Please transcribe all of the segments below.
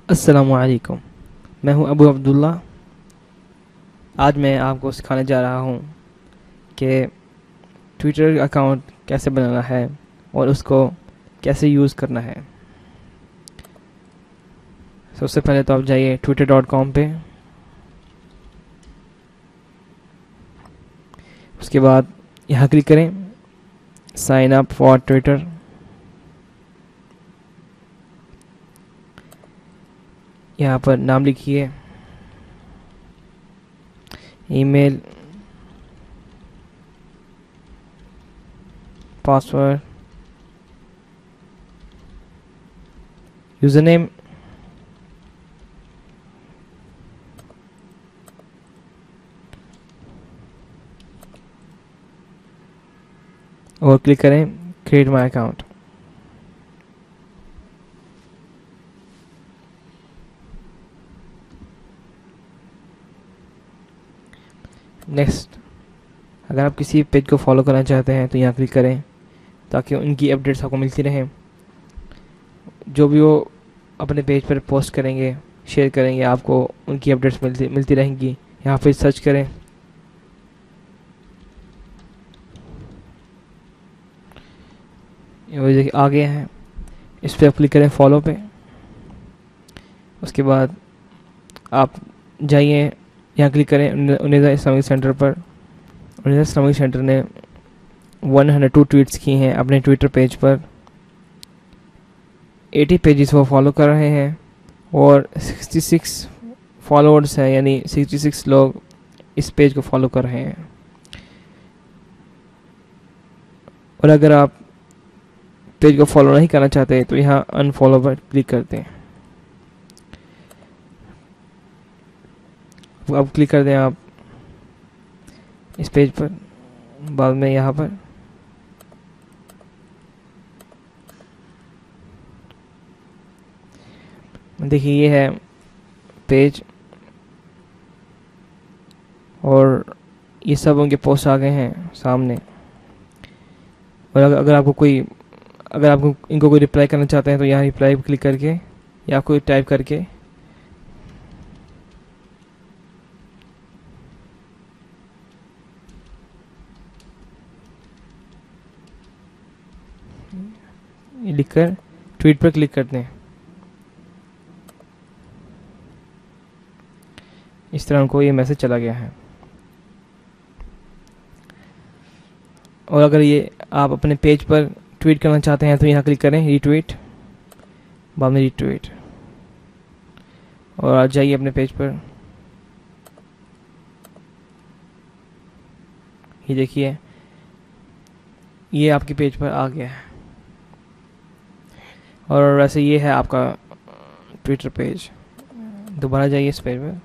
अस्सलामुअलैकुम। मैं हूं अबू अब्दुल्ला। आज मैं आपको सिखाने जा रहा हूं कि ट्विटर अकाउंट कैसे बनाना है और उसको कैसे यूज़ करना है। सबसे पहले तो आप जाइए twitter.com पे। उसके बाद यहाँ क्लिक करें साइन अप फॉर ट्विटर। यहाँ पर नाम लिखिए, ईमेल, पासवर्ड, यूज़र नेम और क्लिक करें क्रिएट माई अकाउंट। नेक्स्ट, अगर आप किसी पेज को फॉलो करना चाहते हैं तो यहाँ क्लिक करें ताकि उनकी अपडेट्स आपको मिलती रहें। जो भी वो अपने पेज पर पोस्ट करेंगे, शेयर करेंगे, आपको उनकी अपडेट्स मिलती रहेंगी। यहाँ पे सर्च करें, ये देखिए आ गए हैं। इस पर क्लिक करें फॉलो पे। उसके बाद आप जाइए, यहाँ क्लिक करें उन्नीदा इस्लामिक सेंटर पर। उन्नीदा इस्लामिक सेंटर ने 102 ट्वीट्स की हैं अपने ट्विटर पेज पर। 80 पेजेस वो फॉलो कर रहे हैं और 66 फॉलोअर्स हैं, यानी 66 लोग इस पेज को फॉलो कर रहे हैं। और अगर आप पेज को फॉलो नहीं करना चाहते तो यहाँ अनफॉलो पर क्लिक करते हैं। अब क्लिक कर दें आप इस पेज पर, बाद में यहाँ पर देखिए ये है पेज और ये सब उनके पोस्ट आ गए हैं सामने। और अगर आपको इनको कोई रिप्लाई करना चाहते हैं तो यहाँ रिप्लाई पर क्लिक करके या कोई टाइप करके लिखकर ट्वीट पर क्लिक करते हैं। इस तरह उनको ये मैसेज चला गया है। और अगर ये आप अपने पेज पर ट्वीट करना चाहते हैं तो यहाँ क्लिक करें रीट्वीट, बाद में रीट्वीट, और आ जाइए अपने पेज पर। ये देखिए ये आपके पेज पर आ गया है। और वैसे ये है आपका ट्विटर पेज। दोबारा जाइए इस पेज पर।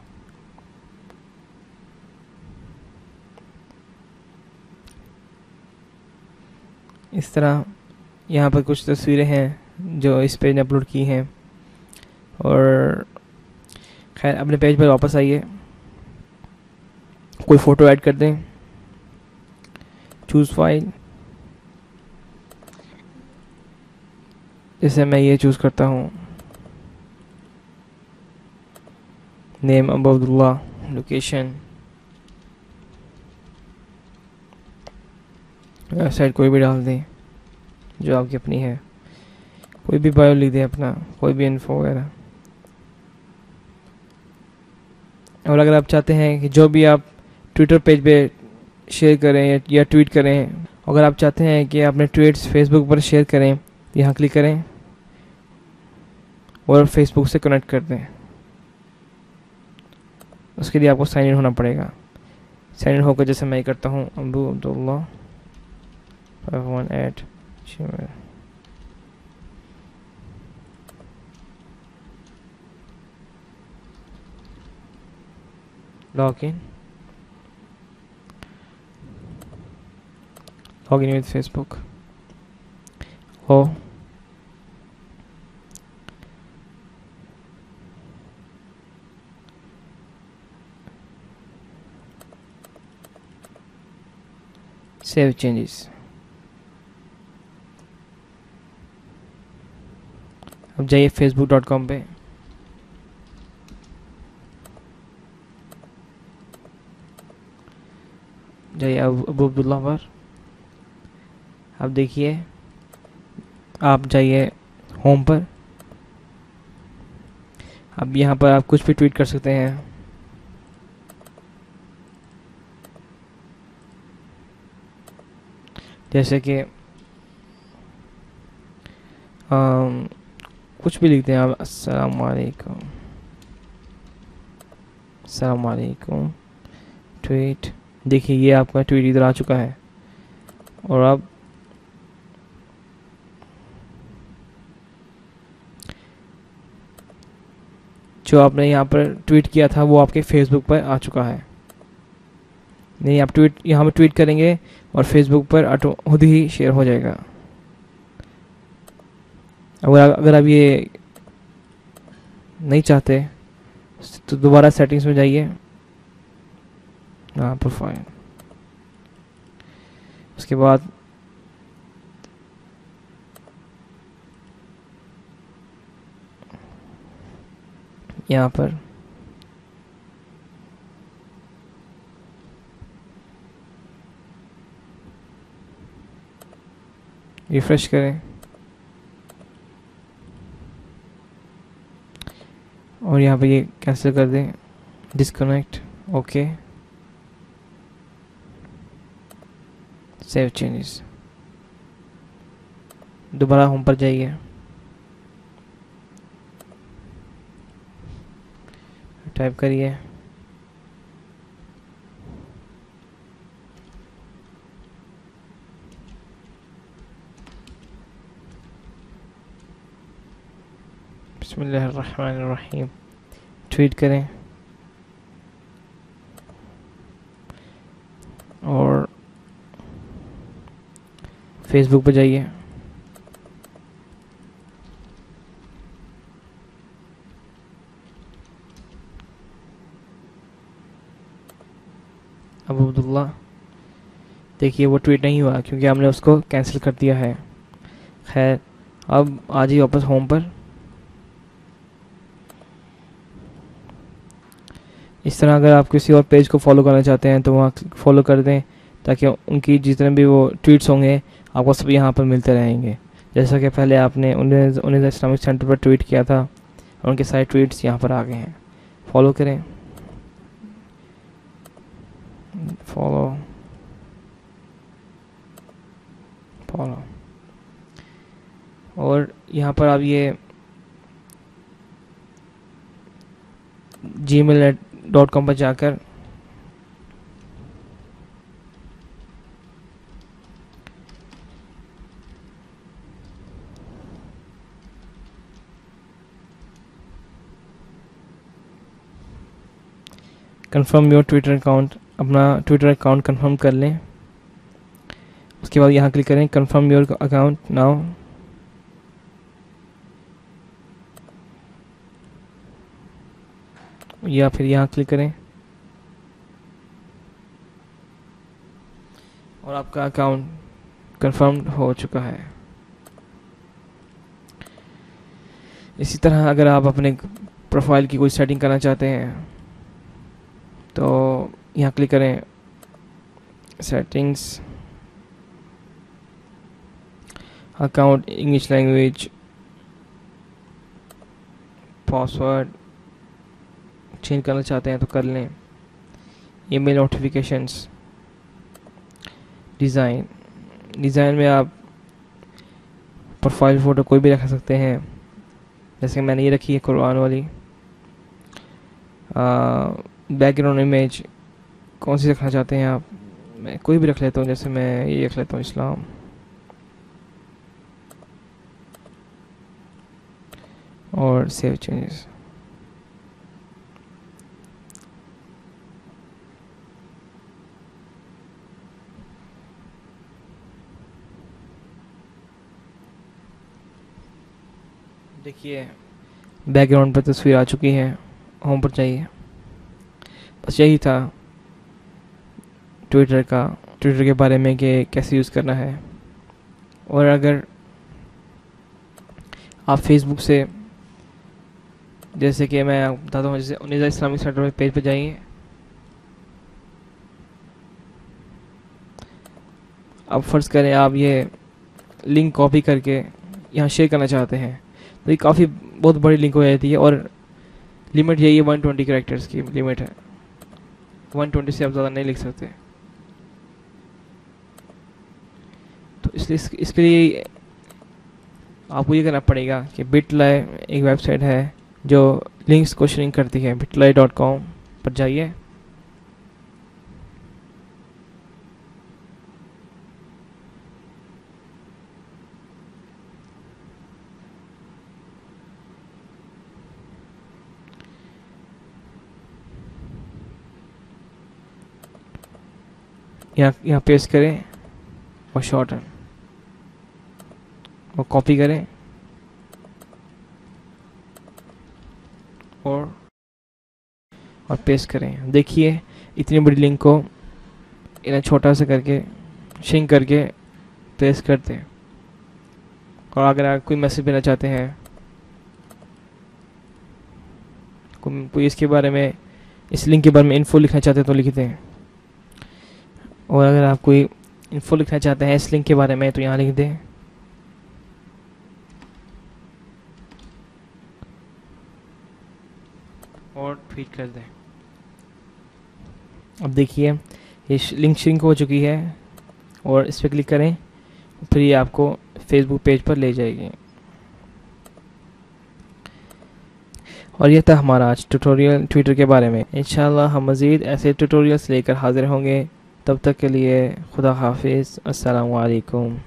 इस तरह यहाँ पर कुछ तस्वीरें हैं जो इस पेज ने अपलोड की हैं। और खैर अपने पेज पर वापस आइए, कोई फ़ोटो ऐड कर दें, चूज़ फाइल। जैसे मैं ये चूज़ करता हूँ, name Abu Abdullah, location, website कोई भी डाल दें जो आपकी अपनी है, कोई भी बायो लिख दें अपना, कोई भी इन्फो वगैरह। और अगर आप चाहते हैं कि जो भी आप ट्विटर पेज पे शेयर करें या ट्वीट करें, अगर आप चाहते हैं कि अपने ट्वीट्स फेसबुक पर शेयर करें, यहाँ क्लिक करें और फेसबुक से कनेक्ट कर दें। उसके लिए आपको साइन इन होना पड़ेगा। साइन इन होकर जैसे मैं करता हूँ Abu Abdullah 518 login with Facebook हो। Save changes. अब जाइए facebook.com पे। जाइए अबू अब्दुल्ला पर। अब देखिए, आप जाइए होम पर। अब यहाँ पर आप कुछ भी ट्वीट कर सकते हैं। जैसे कि कुछ भी लिखते हैं आप, अस्सलाम वालेकुम, अस्सलाम वालेकुम ट्वीट। देखिए ये आपका ट्वीट इधर आ चुका है। और अब जो आपने यहाँ पर ट्वीट किया था वो आपके फेसबुक पर आ चुका है। नहीं, आप ट्वीट यहाँ पर ट्वीट करेंगे और फेसबुक पर खुद ही शेयर हो जाएगा। अगर आप ये नहीं चाहते तो दोबारा सेटिंग्स में जाइए। हाँ, प्रोफाइल। उसके बाद यहाँ पर रिफ्रेश करें और यहाँ पे ये कैंसिल कर दें, डिस्कनेक्ट। Okay, save changes. दोबारा होम पर जाइए, टाइप करिए बिस्मिल्लाहिर्रहमानिर्रहीम, ट्वीट करें और फेसबुक पर जाइए। अबू अब्दुल्ला, देखिए वो ट्वीट नहीं हुआ क्योंकि हमने उसको कैंसिल कर दिया है। खैर, अब आ जाइए वापस होम पर। इस तरह अगर आप किसी और पेज को फॉलो करना चाहते हैं तो वहाँ फॉलो कर दें, ताकि उनकी जितने भी वो ट्वीट्स होंगे आपको सब यहाँ पर मिलते रहेंगे। जैसा कि पहले आपने उन्नीस इस्लामिक सेंटर पर ट्वीट किया था और उनके सारे ट्वीट्स यहाँ पर आ गए हैं। फॉलो करें, फॉलो फॉलो। और यहाँ पर आप ये gmail.com पर जाकर कंफर्म योर ट्विटर अकाउंट, अपना ट्विटर अकाउंट कंफर्म कर लें। उसके बाद यहाँ क्लिक करें कंफर्म योर अकाउंट नाउ। या फिर यहाँ क्लिक करें और आपका अकाउंट कंफर्म हो चुका है। इसी तरह अगर आप अपने प्रोफाइल की कोई सेटिंग करना चाहते हैं तो यहाँ क्लिक करें settings, account English language, password change करना चाहते हैं तो कर लें। ईमेल नोटिफिकेशंस, डिज़ाइन में आप प्रोफाइल फ़ोटो कोई भी रख सकते हैं। जैसे मैंने ये रखी है कुरान वाली। बैकग्राउंड इमेज कौन सी रखना चाहते हैं आप, मैं कोई भी रख लेता हूँ। जैसे मैं ये रख लेता हूँ इस्लाम। और सेव चेंजेस। देखिए बैकग्राउंड पर तस्वीर आ चुकी है। होम पर जाइए। बस यही था ट्विटर के बारे में कि कैसे यूज़ करना है। और अगर आप फेसबुक से, जैसे कि मैं बताता हूँ, जैसे उन्नीस इस्लामिक सेंटर में पेज पे जाइए। अब फ़र्ज़ करें आप ये लिंक कॉपी करके यहाँ शेयर करना चाहते हैं, तो ये काफ़ी बहुत बड़ी लिंक हो जाती है, और लिमिट यही है 120 कैरेक्टर्स की लिमिट है। 120 से आप ज़्यादा नहीं लिख सकते। तो इसलिए इसके लिए आपको ये करना पड़ेगा कि बिटलाई एक वेबसाइट है जो लिंक्स को श्रिंक करती है। bitly.com पर जाइए, यहाँ पेस्ट करें और शॉर्टन और कॉपी करें और पेस्ट करें। देखिए इतनी बड़ी लिंक को इन्हें छोटा सा करके श्रिंक करके पेस्ट करते हैं। और अगर आप कोई मैसेज देना चाहते हैं, कोई इसके बारे में, इस लिंक के बारे में इन्फो लिखना चाहते हैं तो लिखते हैं। और अगर आप कोई इन्फो लिखना चाहते हैं इस लिंक के बारे में तो यहाँ लिख दें। और ट्वीट कर दें। अब देखिए ये लिंक श्रिंक हो चुकी है, और इस पर क्लिक करें, फिर ये आपको फेसबुक पेज पर ले जाएगी। और ये था हमारा आज ट्यूटोरियल ट्विटर के बारे में। इंशाल्लाह हम मज़ीद ऐसे ट्यूटोरियल्स लेकर हाजिर होंगे। तब तक के लिए खुदा हाफिज़, अस्सलामु अलैकुम।